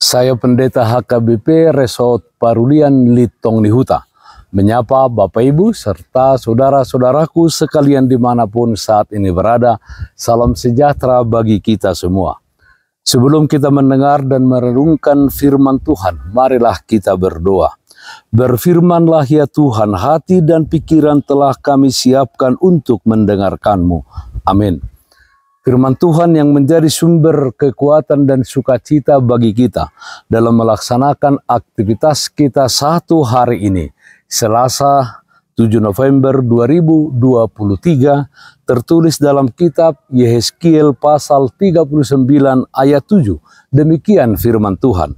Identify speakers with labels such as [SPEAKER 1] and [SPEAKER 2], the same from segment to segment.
[SPEAKER 1] Saya Pendeta HKBP Resort Parulian Litong Nihuta, menyapa Bapak Ibu serta saudara-saudaraku sekalian dimanapun saat ini berada. Salam sejahtera bagi kita semua. Sebelum kita mendengar dan merenungkan firman Tuhan, marilah kita berdoa. Berfirmanlah ya Tuhan, hati dan pikiran telah kami siapkan untuk mendengarkan-Mu. Amin. Firman Tuhan yang menjadi sumber kekuatan dan sukacita bagi kita dalam melaksanakan aktivitas kita satu hari ini, Selasa 7 November 2023, tertulis dalam kitab Yehezkiel pasal 39 ayat 7. Demikian firman Tuhan.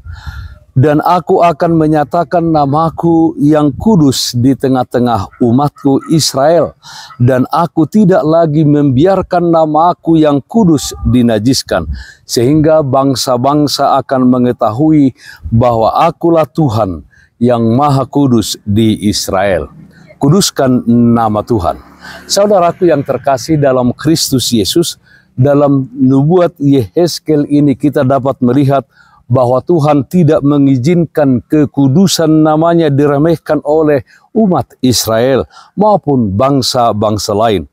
[SPEAKER 1] Dan aku akan menyatakan namaku yang kudus di tengah-tengah umatku Israel. Dan aku tidak lagi membiarkan namaku yang kudus dinajiskan. Sehingga bangsa-bangsa akan mengetahui bahwa akulah Tuhan yang maha kudus di Israel. Kuduskan nama Tuhan. Saudaraku yang terkasih dalam Kristus Yesus, dalam nubuat Yehezkiel ini kita dapat melihat bahwa Tuhan tidak mengizinkan kekudusan namanya diremehkan oleh umat Israel maupun bangsa-bangsa lain.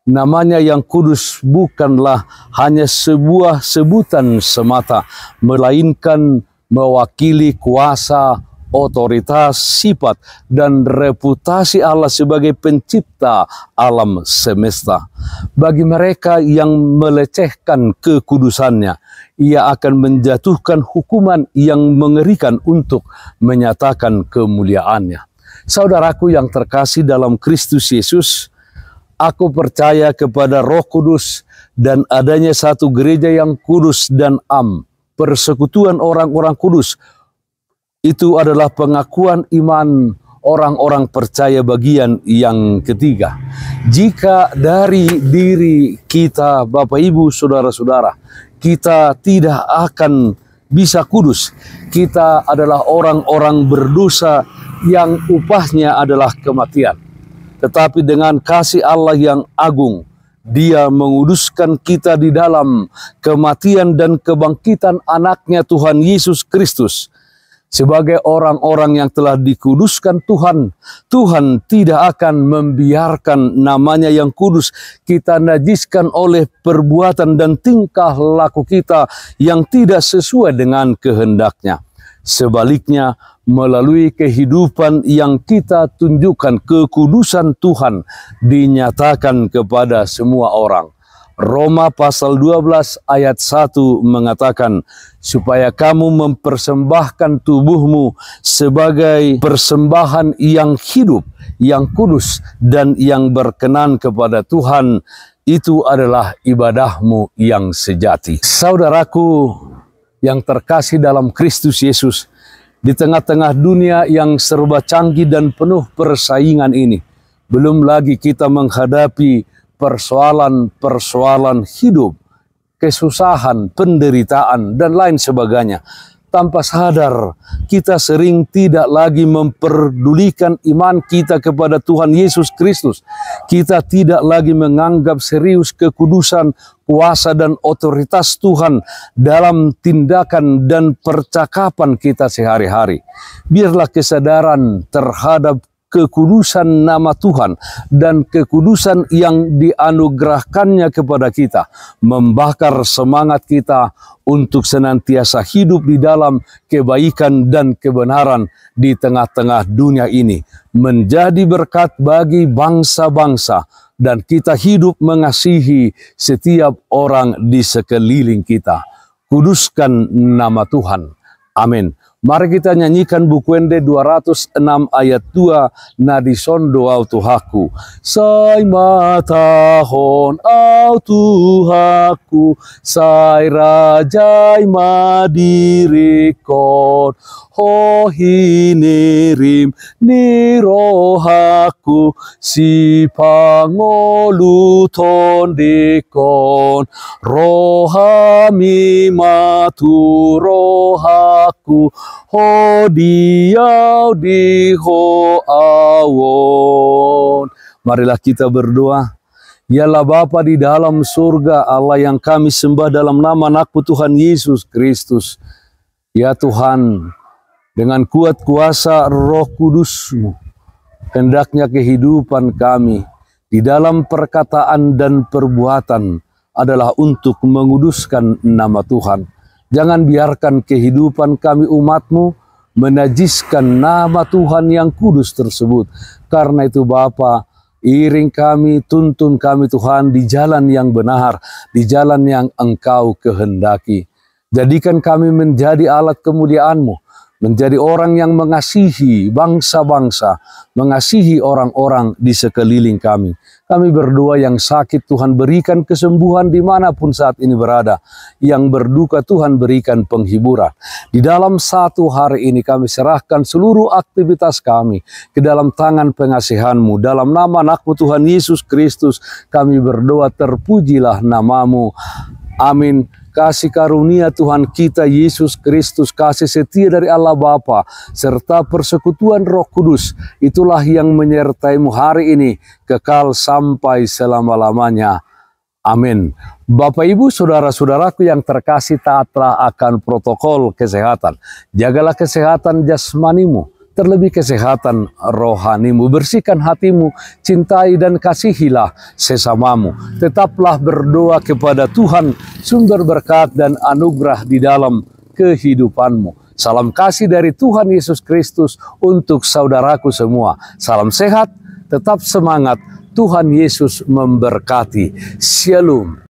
[SPEAKER 1] Namanya yang kudus bukanlah hanya sebuah sebutan semata, melainkan mewakili kuasa, otoritas, sifat, dan reputasi Allah sebagai pencipta alam semesta. Bagi mereka yang melecehkan kekudusannya, Ia akan menjatuhkan hukuman yang mengerikan untuk menyatakan kemuliaannya. Saudaraku yang terkasih dalam Kristus Yesus, aku percaya kepada Roh Kudus dan adanya satu gereja yang kudus dan persekutuan orang-orang kudus. Itu adalah pengakuan iman orang-orang percaya bagian yang ketiga. Jika dari diri kita, Bapak Ibu, saudara-saudara, kita tidak akan bisa kudus. Kita adalah orang-orang berdosa yang upahnya adalah kematian. Tetapi dengan kasih Allah yang agung, Dia menguduskan kita di dalam kematian dan kebangkitan anaknya Tuhan Yesus Kristus. Sebagai orang-orang yang telah dikuduskan Tuhan, Tuhan tidak akan membiarkan namanya yang kudus kita najiskan oleh perbuatan dan tingkah laku kita yang tidak sesuai dengan kehendaknya. Sebaliknya, melalui kehidupan yang kita tunjukkan, kekudusan Tuhan dinyatakan kepada semua orang. Roma pasal 12 ayat 1 mengatakan, supaya kamu mempersembahkan tubuhmu sebagai persembahan yang hidup, yang kudus, dan yang berkenan kepada Tuhan. Itu adalah ibadahmu yang sejati. Saudaraku yang terkasih dalam Kristus Yesus, di tengah-tengah dunia yang serba canggih dan penuh persaingan ini, belum lagi kita menghadapi persoalan-persoalan hidup, kesusahan, penderitaan, dan lain sebagainya. Tanpa sadar, kita sering tidak lagi memperdulikan iman kita kepada Tuhan Yesus Kristus. Kita tidak lagi menganggap serius kekudusan, kuasa, dan otoritas Tuhan dalam tindakan dan percakapan kita sehari-hari. Biarlah kesadaran terhadap kekudusan nama Tuhan dan kekudusan yang dianugerahkannya kepada kita membakar semangat kita untuk senantiasa hidup di dalam kebaikan dan kebenaran di tengah-tengah dunia ini, menjadi berkat bagi bangsa-bangsa, dan kita hidup mengasihi setiap orang di sekeliling kita. Kuduskan nama Tuhan. Amin. Mari kita nyanyikan buku Ende 206 ayat 2, Nadison doa Tuhaku. Sai matahon au Tuhaku, sai rajai madirikon, ho hinirim ni rohaku, si pangoluton dikon, rohami matu rohaku, ho diau di ho awon. Marilah kita berdoa. Yalah Bapa di dalam surga, Allah yang kami sembah dalam nama anakmu Tuhan Yesus Kristus. Ya Tuhan, dengan kuat kuasa Roh Kudus-Mu, hendaknya kehidupan kami di dalam perkataan dan perbuatan adalah untuk menguduskan nama Tuhan. Jangan biarkan kehidupan kami umat-Mu menajiskan nama Tuhan yang kudus tersebut. Karena itu Bapa, iring kami, tuntun kami Tuhan di jalan yang benar, di jalan yang Engkau kehendaki. Jadikan kami menjadi alat kemuliaan-Mu, menjadi orang yang mengasihi bangsa-bangsa, mengasihi orang-orang di sekeliling kami. Kami berdoa yang sakit Tuhan berikan kesembuhan dimanapun saat ini berada. Yang berduka Tuhan berikan penghiburan. Di dalam satu hari ini kami serahkan seluruh aktivitas kami ke dalam tangan pengasihan-Mu. Dalam nama anak-Mu Tuhan Yesus Kristus kami berdoa, terpujilah nama-Mu. Amin. Kasih karunia Tuhan kita Yesus Kristus, kasih setia dari Allah Bapa, serta persekutuan Roh Kudus, itulah yang menyertai-Mu hari ini, kekal sampai selama-lamanya. Amin. Bapak, Ibu, saudara-saudaraku yang terkasih, taatlah akan protokol kesehatan. Jagalah kesehatan jasmanimu, terlebih kesehatan rohanimu. Bersihkan hatimu, cintai dan kasihilah sesamamu. Tetaplah berdoa kepada Tuhan, sumber berkat dan anugerah di dalam kehidupanmu. Salam kasih dari Tuhan Yesus Kristus untuk saudaraku semua. Salam sehat, tetap semangat. Tuhan Yesus memberkati. Shalom.